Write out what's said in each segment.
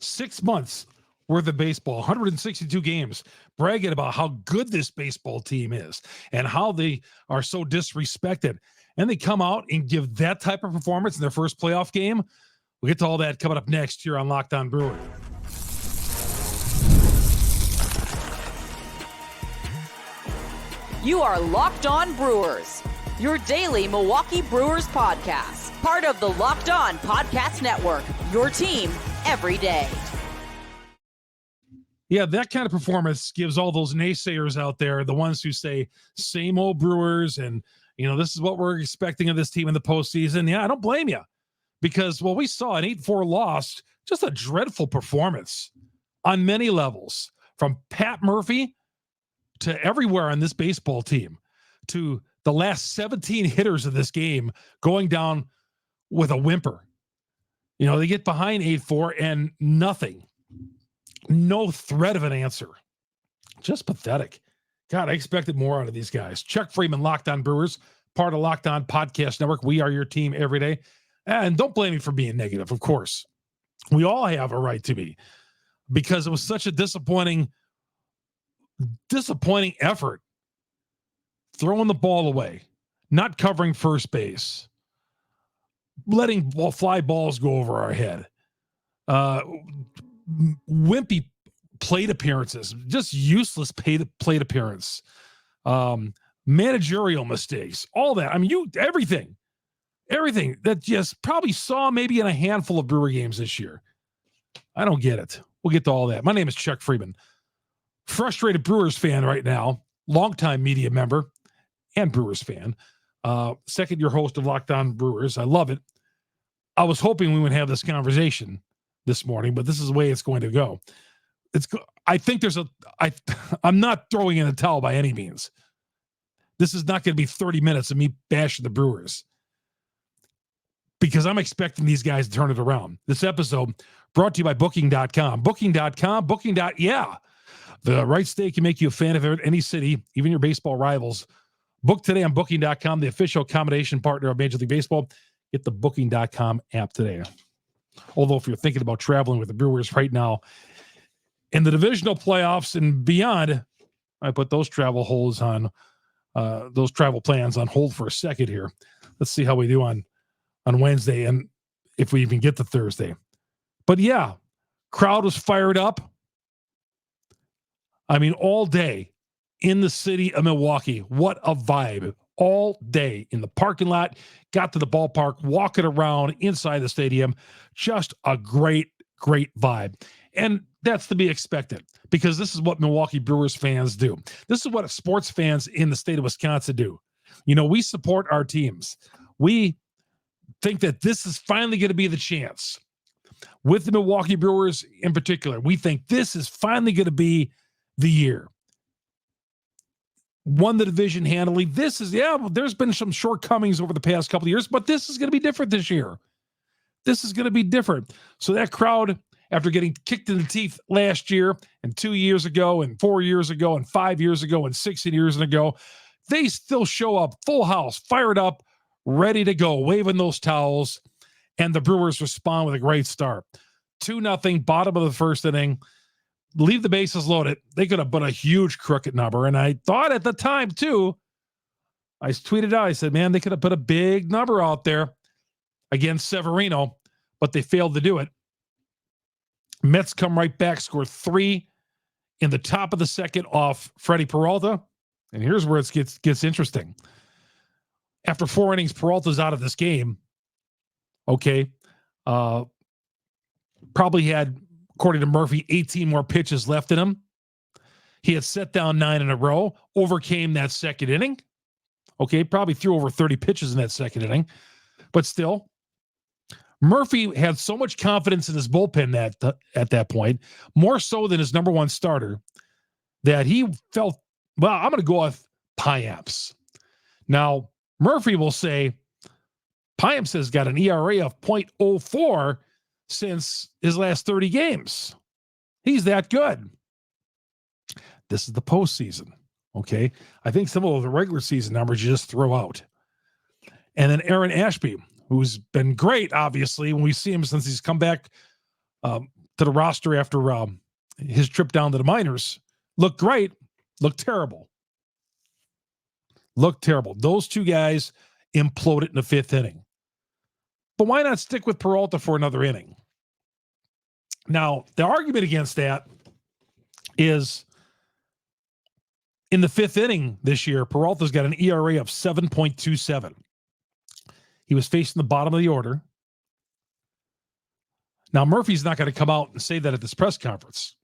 6 months worth of baseball, 162 games, bragging about how good this baseball team is and how they are so disrespected. And they come out and give that type of performance in their first playoff game. We'll get to all that coming up next here on Locked On Brewers. You are Locked On Brewers, your daily Milwaukee Brewers podcast. Part of the Locked On Podcast Network, your team every day. Yeah, that kind of performance gives all those naysayers out there, the ones who say same old Brewers and, this is what we're expecting of this team in the postseason. Yeah, I don't blame you because, we saw an 8-4 loss, just a dreadful performance on many levels, from Pat Murphy to everywhere on this baseball team, to the last 17 hitters of this game going down with a whimper. They get behind 8-4 and nothing. No threat of an answer. Just pathetic. God, I expected more out of these guys. Chuck Freeman, Locked On Brewers, part of Locked On Podcast Network. We are your team every day. And don't blame me for being negative, of course. We all have a right to be, because it was such a disappointing effort. Throwing the ball away, not covering first base, letting fly balls go over our head. Wimpy plate appearances, just useless plate appearance, managerial mistakes, all that. I mean, everything that just probably saw maybe in a handful of Brewer games this year. I don't get it. We'll get to all that. My name is Chuck Freeman, frustrated Brewers fan right now, longtime media member and Brewers fan, second-year host of Locked On Brewers. I love it. I was hoping we would have this conversation this morning, but this is the way it's going to go. I think I'm not throwing in a towel by any means. This is not going to be 30 minutes of me bashing the Brewers, because I'm expecting these guys to turn it around. This episode brought to you by Booking.com. Booking.com, the right stay can make you a fan of any city, even your baseball rivals. Book today on Booking.com, the official accommodation partner of Major League Baseball. Get the Booking.com app today. Although if you're thinking about traveling with the Brewers right now in the divisional playoffs and beyond, I put those travel plans on hold for a second here. Let's see how we do on Wednesday and if we even get to Thursday. But yeah, crowd was fired up. I mean, all day in the city of Milwaukee. What a vibe. All day in the parking lot, got to the ballpark, walking around inside the stadium. Just a great, great vibe. And that's to be expected, because this is what Milwaukee Brewers fans do. This is what sports fans in the state of Wisconsin do. We support our teams. We think that this is finally going to be the chance. With the Milwaukee Brewers in particular, we think this is finally going to be the year. Won the division handily. There's been some shortcomings over the past couple of years, but this is going to be different this year. This is going to be different. So that crowd, after getting kicked in the teeth last year and 2 years ago and 4 years ago and 5 years ago and 16 years ago, they still show up full house, fired up, ready to go, waving those towels, and the Brewers respond with a great start. 2-0, bottom of the first inning. Leave the bases loaded. They could have put a huge crooked number. And I thought at the time, too, I tweeted out, I said, man, they could have put a big number out there against Severino, but they failed to do it. Mets come right back, score 3 in the top of the second off Freddy Peralta. And here's where it gets interesting. After 4 innings, Peralta's out of this game. Okay. Probably had, according to Murphy, 18 more pitches left in him. He had set down 9 in a row, overcame that second inning. Okay, probably threw over 30 pitches in that second inning. But still, Murphy had so much confidence in his bullpen at that point, more so than his number one starter, that he felt, well, I'm going to go with Payamps. Now, Murphy will say Payamps has got an ERA of .04 since his last 30 games. He's that good. This is the postseason, okay? I think some of the regular season numbers you just throw out. And then Aaron Ashby, who's been great, obviously, when we see him since he's come back to to the roster after his trip down to the minors. Looked great, looked terrible. Looked terrible. Those two guys imploded in the fifth inning. But why not stick with Peralta for another inning? Now, the argument against that is in the fifth inning this year, Peralta's got an ERA of 7.27. He was facing the bottom of the order. Now, Murphy's not going to come out and say that at this press conference.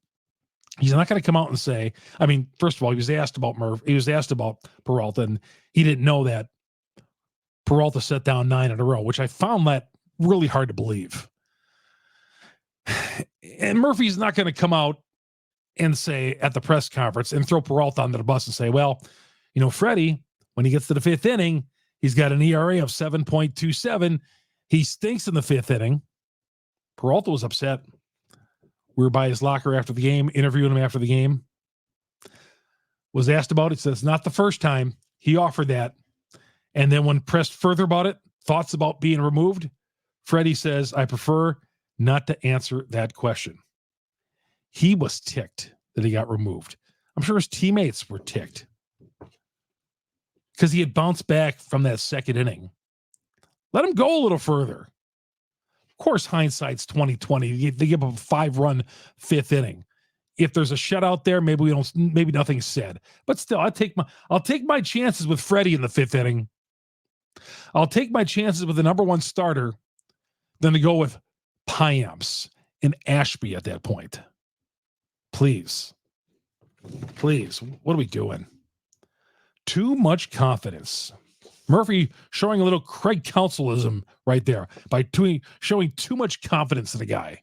He's not going to come out and say, I mean, first of all, he was asked about He was asked about Peralta, and he didn't know that Peralta set down 9 in a row, which I found that really hard to believe. And Murphy's not going to come out and say at the press conference and throw Peralta under the bus and say, well, you know, Freddy, when he gets to the fifth inning, he's got an ERA of 7.27. He stinks in the fifth inning. Peralta was upset. We were by his locker after the game, interviewing him after the game. Was asked about it, said it's not the first time he offered that. And then when pressed further about it, thoughts about being removed, Freddy says, I prefer not to answer that question. He was ticked that he got removed. I'm sure his teammates were ticked because he had bounced back from that second inning. Let him go a little further. Of course, hindsight's 2020. They give up a 5-run fifth inning. If there's a shutout there, maybe nothing's said. But still, I'll take my chances with Freddy in the fifth inning. I'll take my chances with the number one starter than to go with Piamps and Ashby at that point. Please. What are we doing? Too much confidence. Murphy showing a little Craig Counsell-ism right there by showing too much confidence in the guy.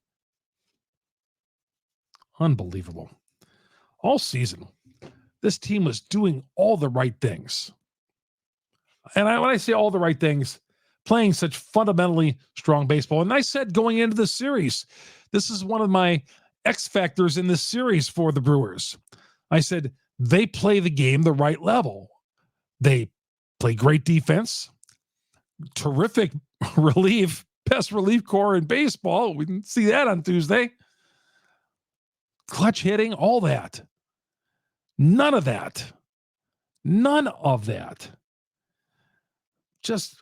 Unbelievable. All season, this team was doing all the right things. And when I say all the right things, playing such fundamentally strong baseball. And I said going into the series, this is one of my X factors in this series for the Brewers. I said they play the game the right level. They play great defense, terrific relief, best relief corps in baseball. We didn't see that on Tuesday. Clutch hitting, all that. None of that just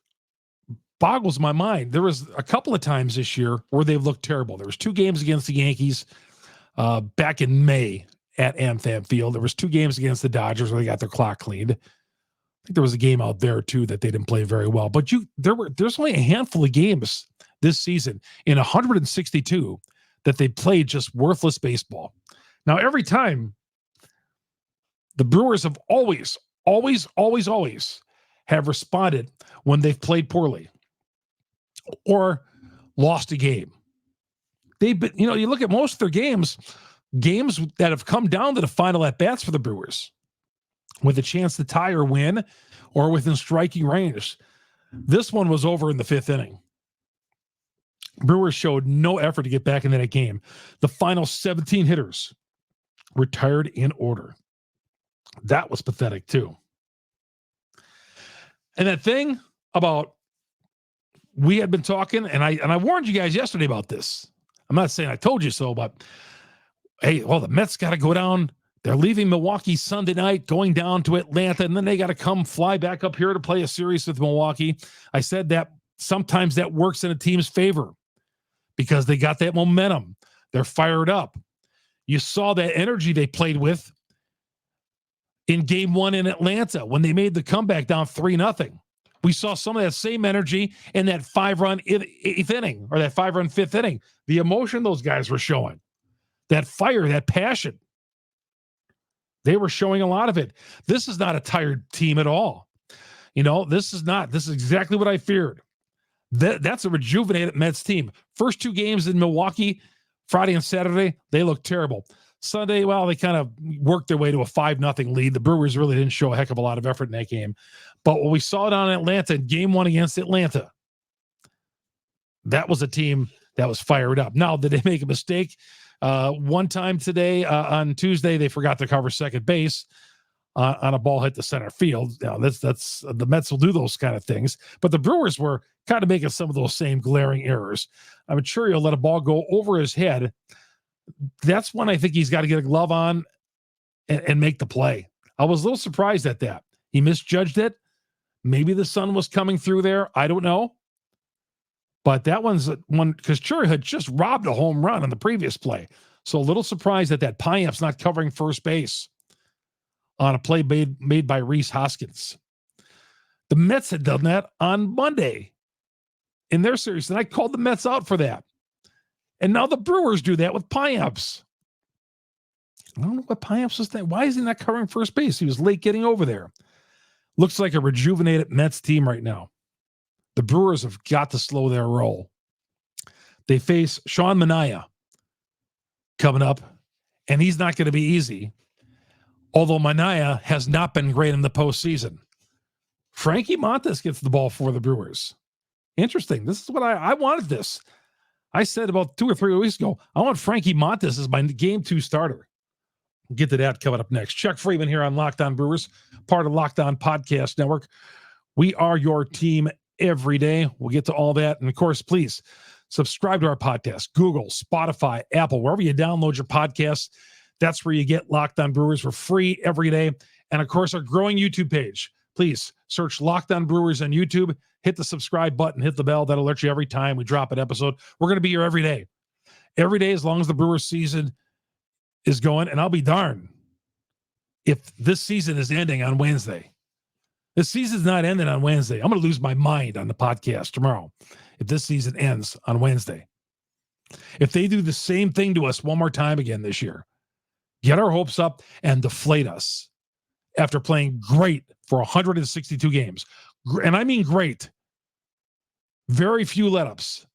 boggles my mind. There was a couple of times this year where they've looked terrible. There was 2 games against the Yankees back in May at AmFam Field. There was 2 games against the Dodgers where they got their clock cleaned. I think there was a game out there too that they didn't play very well. But there's only a handful of games this season in 162 that they played just worthless baseball. Now, every time the Brewers have always have responded when they've played poorly or lost a game. They've been, you look at most of their games that have come down to the final at-bats for the Brewers with a chance to tie or win or within striking range. This one was over in the 5th inning. Brewers showed no effort to get back into that game. The final 17 hitters retired in order. That was pathetic too. And that thing about, we had been talking, and I warned you guys yesterday about this. I'm not saying I told you so, but hey, well, the Mets got to go down. They're leaving Milwaukee Sunday night, going down to Atlanta, and then they got to fly back up here to play a series with Milwaukee. I said that sometimes that works in a team's favor because they got that momentum. They're fired up. You saw that energy they played with in game 1 in Atlanta when they made the comeback down 3-0. We saw some of that same energy in that 5-run 8th inning or that 5-run 5th inning. The emotion those guys were showing, that fire, that passion, they were showing a lot of it. This is not a tired team at all. This is exactly what I feared. That's a rejuvenated Mets team. First 2 games in Milwaukee, Friday and Saturday, they looked terrible. Sunday, well, they kind of worked their way to a 5-0 lead. The Brewers really didn't show a heck of a lot of effort in that game. But when we saw it on Atlanta in game 1 against Atlanta, that was a team that was fired up. Now, did they make a mistake? One time today on Tuesday, they forgot to cover second base on a ball hit to center field. Now, that's the Mets will do those kind of things. But the Brewers were kind of making some of those same glaring errors. I'm sure he'll let a ball go over his head that's when I think he's got to get a glove on and make the play. I was a little surprised at that. He misjudged it. Maybe the sun was coming through there. I don't know. But that one's one because Churi had just robbed a home run on the previous play. So a little surprised that Pineap's not covering first base on a play made by Rhys Hoskins. The Mets had done that on Monday in their series, and I called the Mets out for that. And now the Brewers do that with Pineaps. I don't know what Pineaps was saying. Why is he not covering first base? He was late getting over there. Looks like a rejuvenated Mets team right now. The Brewers have got to slow their roll. They face Sean Manaea coming up, and he's not going to be easy, although Manaea has not been great in the postseason. Frankie Montas gets the ball for the Brewers. Interesting. This is what I wanted this. I said about 2 or 3 weeks ago, I want Frankie Montas as my Game 2 starter. We'll get to that coming up next. Chuck Freeman here on Locked On Brewers, part of Locked On Podcast Network. We are your team every day. We'll get to all that. And of course, please subscribe to our podcast, Google, Spotify, Apple, wherever you download your podcasts. That's where you get Locked On Brewers for free every day. And of course, our growing YouTube page. Please search Locked On Brewers on YouTube. Hit the subscribe button, hit the bell. That'll alert you every time we drop an episode. We're going to be here every day. Every day as long as the Brewers season is going. And I'll be darned if this season is ending on Wednesday. This season's not ending on Wednesday. I'm going to lose my mind on the podcast tomorrow if this season ends on Wednesday. If they do the same thing to us one more time again this year, get our hopes up and deflate us after playing great for 162 games. And I mean great. Very few let-ups.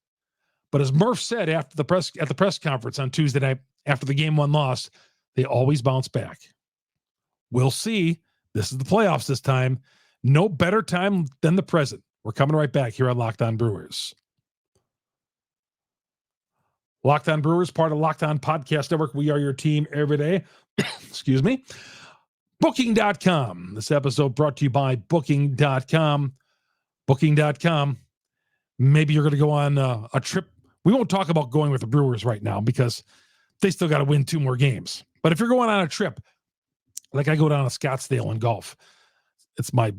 But as Murph said at the press conference on Tuesday night after the Game 1 loss, they always bounce back. We'll see. This is the playoffs this time. No better time than the present. We're coming right back here on Locked On Brewers. Locked On Brewers, part of Locked On Podcast Network. We are your team every day. Excuse me. Booking.com. This episode brought to you by Booking.com. Booking.com. Maybe you're going to go on a trip. We won't talk about going with the Brewers right now because they still got to win 2 more games. But if you're going on a trip, like I go down to Scottsdale and golf, it's my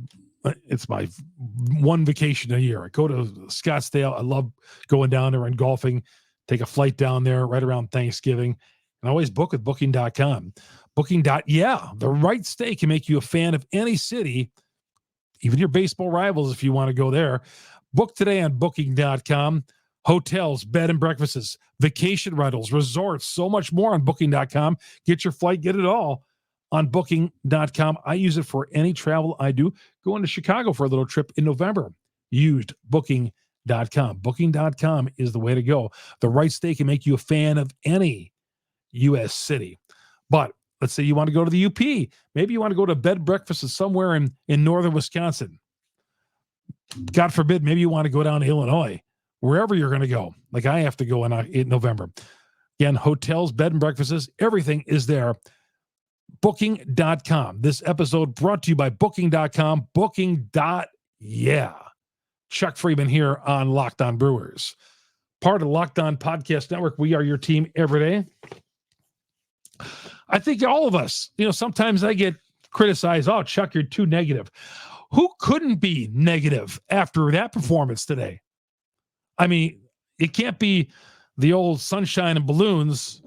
one vacation a year. I go to Scottsdale. I love going down there and golfing. Take a flight down there right around Thanksgiving. And I always book with Booking.com. The right stay can make you a fan of any city, even your baseball rivals if you want to go there. Book today on Booking.com. Hotels, bed and breakfasts, vacation rentals, resorts, so much more on Booking.com. Get your flight, get it all on Booking.com. I use it for any travel I do. Going to Chicago for a little trip in November. Used Booking.com. Booking.com is the way to go. The right stay can make you a fan of any U.S. city. But let's say you want to go to the UP. Maybe you want to go to bed and breakfast somewhere in northern Wisconsin. God forbid, maybe you want to go down to Illinois. Wherever you're going to go, like I have to go in November. Again, hotels, bed and breakfasts, everything is there. Booking.com. This episode brought to you by Booking.com. Booking.yeah. Chuck Freeman here on Locked On Brewers. Part of Locked On Podcast Network. We are your team every day. I think all of us, sometimes I get criticized. Oh, Chuck, you're too negative. Who couldn't be negative after that performance today? I mean, it can't be the old sunshine and balloons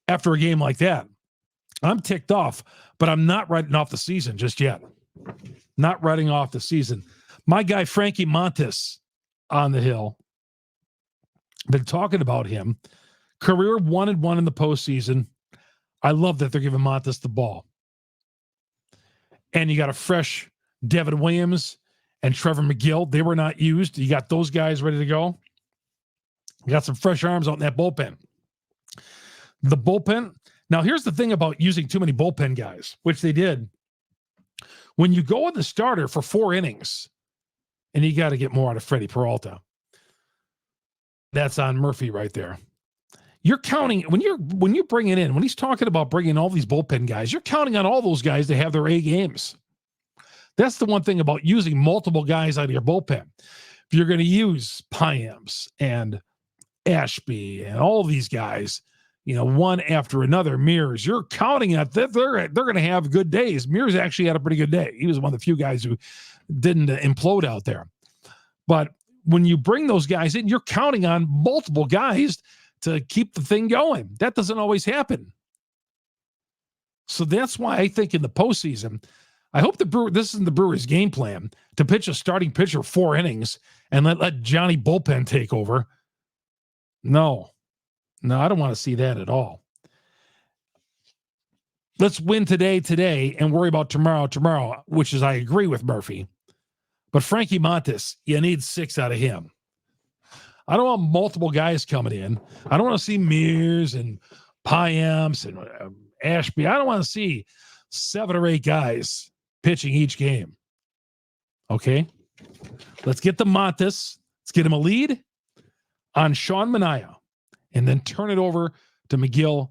after a game like that. I'm ticked off, but I'm not writing off the season just yet. Not writing off the season. My guy, Frankie Montas on the Hill, been talking about him. Career 1-1 in the postseason. I love that they're giving Montas the ball. And you got a fresh Devin Williams and Trevor McGill. They were not used. You got those guys ready to go. You got some fresh arms out in that bullpen. The bullpen. Now, here's the thing about using too many bullpen guys, which they did. When you go with the starter for 4 innings, and you got to get more out of Freddy Peralta. That's on Murphy right there. You're counting when you bring it in, when he's talking about bringing all these bullpen guys, you're counting on all those guys to have their A games. That's the one thing about using multiple guys out of your bullpen. If you're going to use Piams and Ashby and all of these guys, one after another. Mears, you're counting at that they're going to have good days. Mears actually had a pretty good day. He was one of the few guys who didn't implode out there. But when you bring those guys in, you're counting on multiple guys to keep the thing going. That doesn't always happen. So that's why I think in the postseason, I hope this isn't the Brewers' game plan to pitch a starting pitcher 4 innings and let Johnny bullpen take over. No, I don't want to see that at all. Let's win today, and worry about tomorrow, which is I agree with Murphy. But Frankie Montas, you need 6 out of him. I don't want multiple guys coming in. I don't want to see Mears and Payamps and Ashby. I don't want to see 7 or 8 guys pitching each game. Okay? Let's get the Montas. Let's get him a lead on Sean Manaea and then turn it over to McGill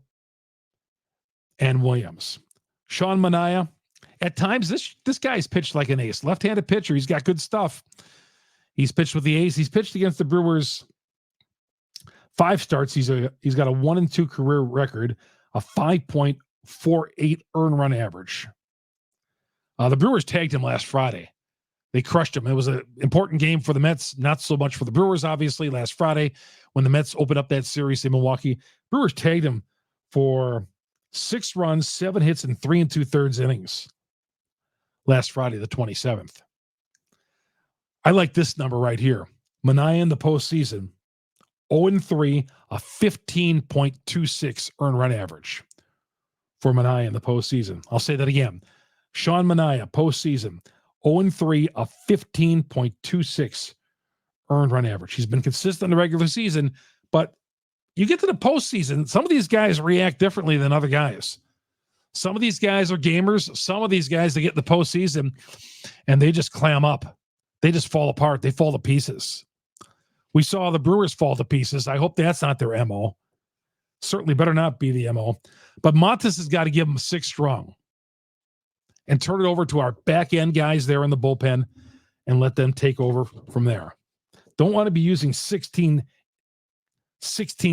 and Williams. Sean Manaea, at times, this guy's pitched like an ace. Left-handed pitcher. He's got good stuff. He's pitched with the A's. He's pitched against the Brewers 5 starts. He's got a 1-2 career record, a 5.48 earned run average. The Brewers tagged him last Friday. They crushed him. It was an important game for the Mets, not so much for the Brewers, obviously, last Friday when the Mets opened up that series in Milwaukee. Brewers tagged him for 6 runs, 7 hits, and 3 2/3 innings last Friday, the 27th. I like this number right here. Manaea in the postseason, 0-3, a 15.26 earned run average for Manaea in the postseason. I'll say that again. Sean Manaea, postseason, 0-3, a 15.26 earned run average. He's been consistent in the regular season, but you get to the postseason, some of these guys react differently than other guys. Some of these guys are gamers. Some of these guys, they get in the postseason and they just clam up. They just fall apart. They fall to pieces. We saw the Brewers fall to pieces. I hope that's not their MO. Certainly better not be the MO. But Montas has got to give them 6 strong and turn it over to our back end guys there in the bullpen and let them take over from there. Don't want to be using 16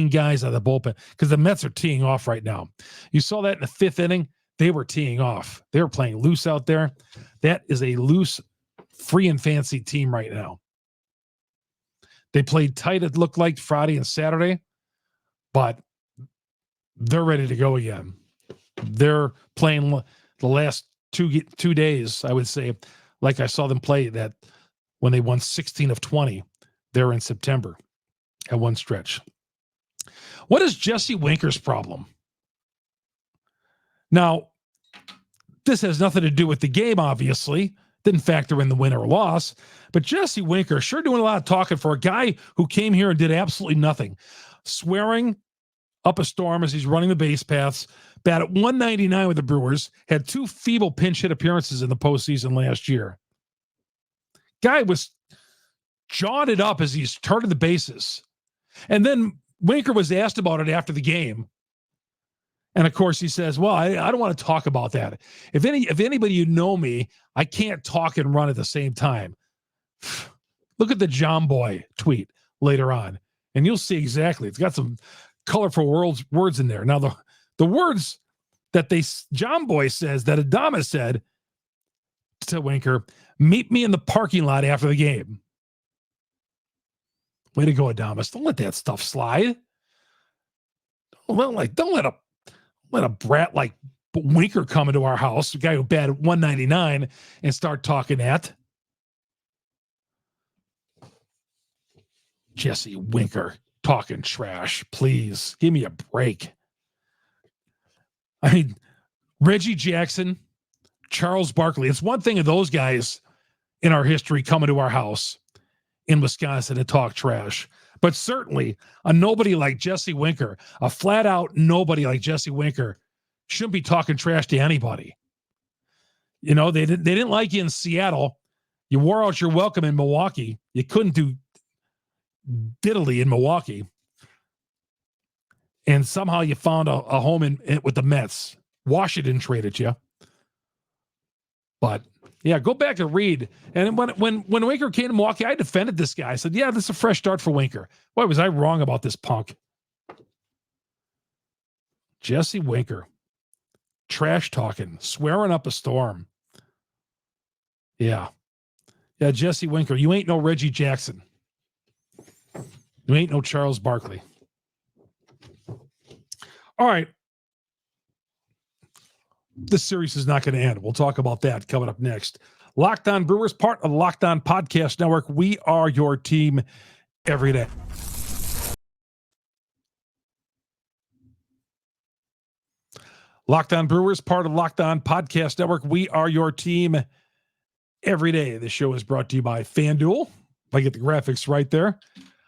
guys out of the bullpen because the Mets are teeing off right now. You saw that in the 5th inning. They were teeing off. They were playing loose out there. That is a loose, free and fancy team right now. They played tight, it looked like, Friday and Saturday, but they're ready to go again. They're playing the last two days, I would say, like I saw them play that when they won 16 of 20 there in September at one stretch. What is Jesse Winker's problem? Now, this has nothing to do with the game, obviously. Didn't factor in the win or loss. But Jesse Winker sure doing a lot of talking for a guy who came here and did absolutely nothing. Swearing up a storm as he's running the base paths. Batted 199 with the Brewers. Had 2 feeble pinch hit appearances in the postseason last year. Guy was jawed it up as he's turning the bases. And then Winker was asked about it after the game. And of course he says, well, I don't want to talk about that. If anybody you know me, I can't talk and run at the same time. Look at the John Boy tweet later on, and you'll see exactly. It's got some colorful words in there. Now, the words that John Boy says that Adama said to Winker, meet me in the parking lot after the game. Way to go, Adamas. Don't let that stuff slide. Don't let a brat like Winker come into our house, a guy who batted 199, and start talking that. Jesse Winker talking trash. Please give me a break. I mean, Reggie Jackson, Charles Barkley. It's one thing of those guys in our history coming to our house in Wisconsin to talk trash. But certainly a nobody like Jesse Winker, a flat out nobody like Jesse Winker, shouldn't be talking trash to anybody. You know, they didn't like you in Seattle. You wore out your welcome in Milwaukee. You couldn't do diddly in Milwaukee. And somehow you found a home in with the Mets. Washington traded you. But yeah, go back and read. And when Winker came to Milwaukee, I defended this guy. I said, yeah, this is a fresh start for Winker. Boy, was I wrong about this punk. Jesse Winker. Trash talking, swearing up a storm. Yeah. Yeah, Jesse Winker, you ain't no Reggie Jackson. You ain't no Charles Barkley. All right. This series is not going to end. We'll talk about that coming up next. Locked On Brewers, part of the Locked On Podcast Network. We are your team every day. Locked On Brewers, part of Locked On Podcast Network. We are your team every day. This show is brought to you by FanDuel. If I get the graphics right there.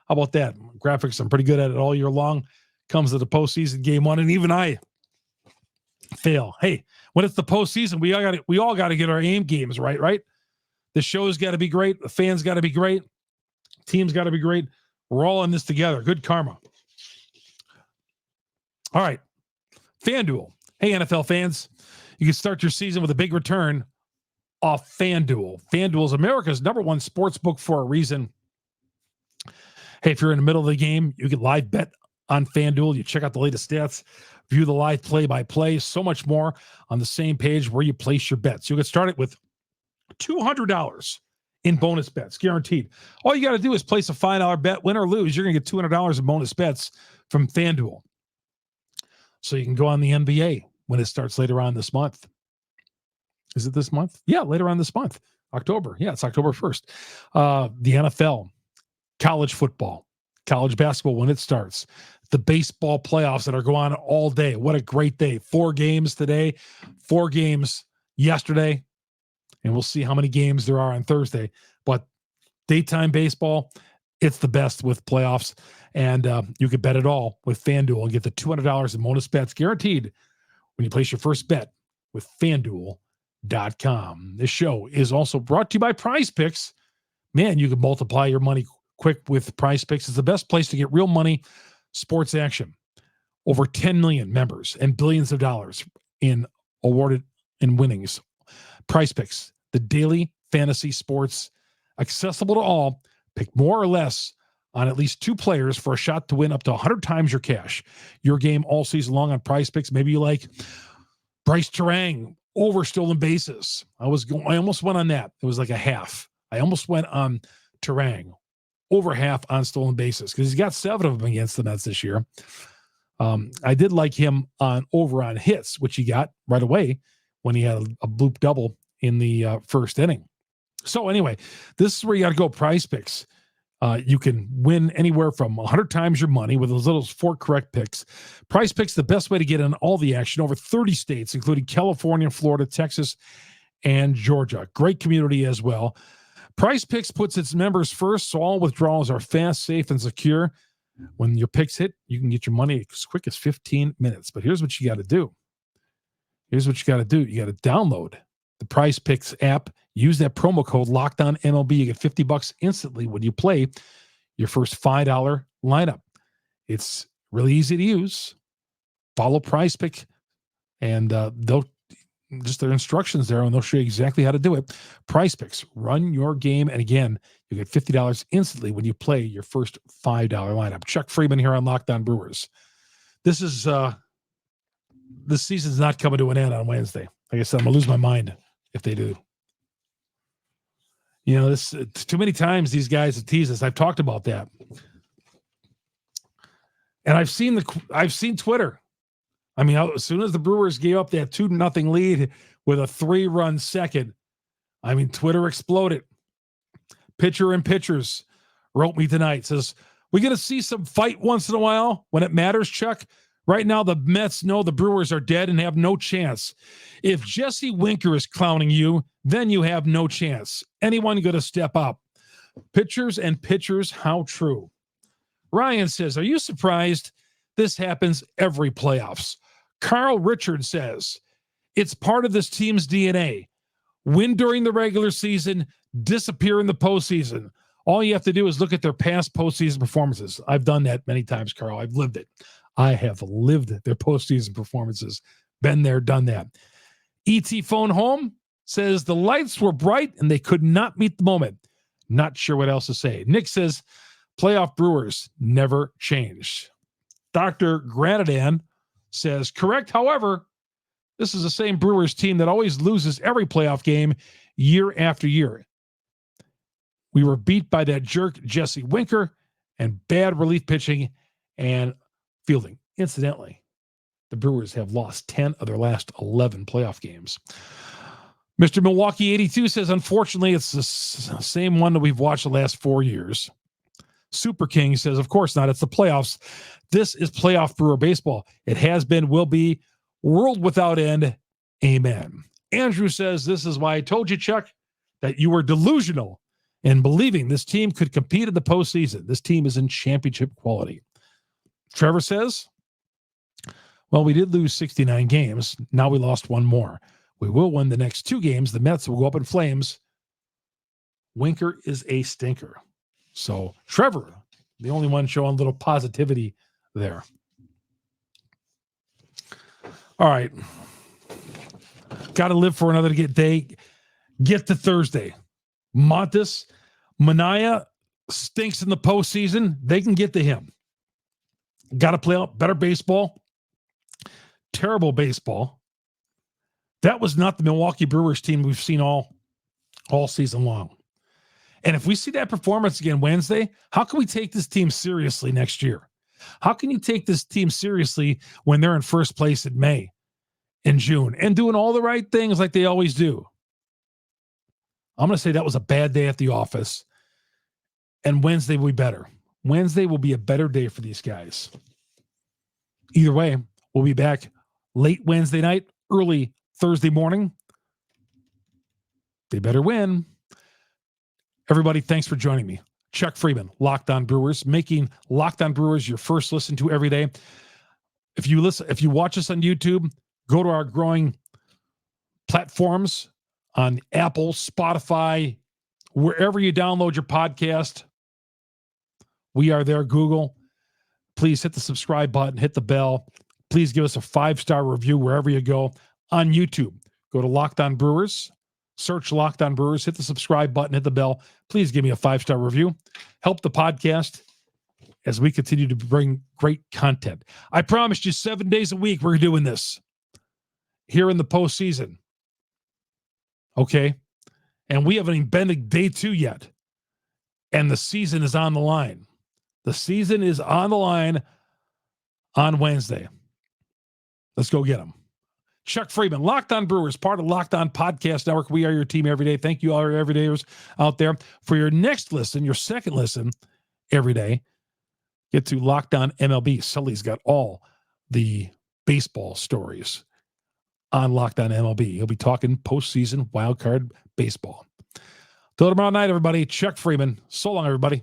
How about that? Graphics, I'm pretty good at it all year long. Comes to the postseason game one, and even I fail. Hey, when it's the postseason, we all got to get our aim games right? The show's got to be great. The fans got to be great. Team's got to be great. We're all in this together. Good karma. All right. FanDuel. Hey, NFL fans, you can start your season with a big return off FanDuel. FanDuel is America's #1 sports book for a reason. Hey, if you're in the middle of the game, you can live bet on FanDuel. You check out the latest stats, view the live play-by-play, so much more on the same page where you place your bets. You'll get started with $200 in bonus bets, guaranteed. All you got to do is place a $5 bet, win or lose. You're going to get $200 in bonus bets from FanDuel. So you can go on the NBA when it starts later on this month. Is it this month? Yeah, later on this month. October. Yeah, it's October 1st. The NFL, college football, college basketball when it starts, the baseball playoffs that are going on all day. What a great day. 4 games today, 4 games yesterday, and we'll see how many games there are on Thursday. But daytime baseball, it's the best with playoffs, and you can bet it all with FanDuel and get the $200 in bonus bets guaranteed when you place your first bet with FanDuel.com. This show is also brought to you by PrizePicks. Man, you can multiply your money quick with PrizePicks. It's the best place to get real money sports action. Over 10 million members and billions of dollars in awarded in winnings. PrizePicks, the daily fantasy sports, accessible to all. Pick more or less on at least 2 players for a shot to win up to 100 times your cash. Your game all season long on PrizePicks. Maybe you like Bryce Terang over stolen bases. I almost went on that. It was like a half. I almost went on Terang over half on stolen bases because he's got 7 of them against the Mets this year. I did like him over on hits, which he got right away when he had a bloop double in the first inning. So anyway, this is where you got to go. PrizePicks. You can win anywhere from 100 times your money with as little as 4 correct picks. PrizePicks, the best way to get in all the action. Over 30 states, including California, Florida, Texas, and Georgia. Great community as well. PrizePicks puts its members first, so all withdrawals are fast, safe, and secure. When your picks hit, you can get your money as quick as 15 minutes. But here's what you got to do. You got to download the PrizePicks app. Use that promo code LOCKEDONMLB. You get $50 instantly when you play your first $5 lineup. It's really easy to use. Follow PrizePicks, and they'll just their instructions there, and they'll show you exactly how to do it. PrizePicks, run your game, and again, you get $50 instantly when you play your first $5 lineup. Chuck Freeman here on Locked On Brewers. This season's not coming to an end on Wednesday. Like I said, I'm gonna lose my mind if they do. You know, this too many times these guys have teased us. I've talked about that, and I've seen Twitter. I mean, as soon as the Brewers gave up that 2-0 lead with a 3-run second, I mean, Twitter exploded. Pitcher and Pitchers wrote me tonight, says, we're going to see some fight once in a while when it matters, Chuck. Right now, the Mets know the Brewers are dead and have no chance. If Jesse Winker is clowning you, then you have no chance. Anyone going to step up? Pitchers and Pitchers, how true. Ryan says, are you surprised this happens every playoffs? Carl Richard says, it's part of this team's DNA. Win during the regular season, disappear in the postseason. All you have to do is look at their past postseason performances. I've done that many times, Carl. I've lived it. I have lived their postseason performances. Been there, done that. E.T. Phone Home says the lights were bright and they could not meet the moment. Not sure what else to say. Nick says playoff Brewers never changed. Dr. Granadan says, correct. However, this is the same Brewers team that always loses every playoff game year after year. We were beat by that jerk Jesse Winker and bad relief pitching and fielding. Incidentally, the Brewers have lost 10 of their last 11 playoff games. Mr. Milwaukee 82 says, unfortunately, it's the same one that we've watched the last 4 years. Super King says, of course not. It's the playoffs. This is playoff Brewer baseball. It has been, will be, world without end. Amen. Andrew says, this is why I told you, Chuck, that you were delusional in believing this team could compete in the postseason. This team is in championship quality. Trevor says, well, we did lose 69 games. Now we lost one more. We will win the next 2 games. The Mets will go up in flames. Winker is a stinker. So Trevor, the only one showing a little positivity there. All right. Got to live for another day. Get to Thursday. Montas, Manaea stinks in the postseason. They can get to him. Got to play out better baseball. Terrible baseball. That was not the Milwaukee Brewers team we've seen all season long. And if we see that performance again Wednesday, how can we take this team seriously next year? How can you take this team seriously when they're in first place in May and June and doing all the right things like they always do? I'm going to say that was a bad day at the office, and Wednesday will be better. Wednesday will be a better day for these guys. Either way, we'll be back late Wednesday night, early Thursday morning. They better win. Everybody, thanks for joining me. Chuck Freeman, Locked On Brewers, making Locked On Brewers your first listen to every day. If you watch us on YouTube, go to our growing platforms on Apple, Spotify, wherever you download your podcast. We are there. Google. Please hit the subscribe button, hit the bell. Please give us a 5-star review wherever you go. On YouTube, go to Locked On Brewers, search Locked On Brewers, hit the subscribe button, hit the bell. Please give me a 5-star review. Help the podcast as we continue to bring great content. I promised you 7 days a week we're doing this here in the postseason. Okay? And we haven't even been to day 2 yet. And the season is on the line. The season is on the line on Wednesday. Let's go get them. Chuck Freeman, Locked On Brewers, part of Locked On Podcast Network. We are your team every day. Thank you, all our everydayers out there. For your next listen, your second listen every day, get to Locked On MLB. Sully's got all the baseball stories on Locked On MLB. He'll be talking postseason wildcard baseball. Till tomorrow night, everybody. Chuck Freeman. So long, everybody.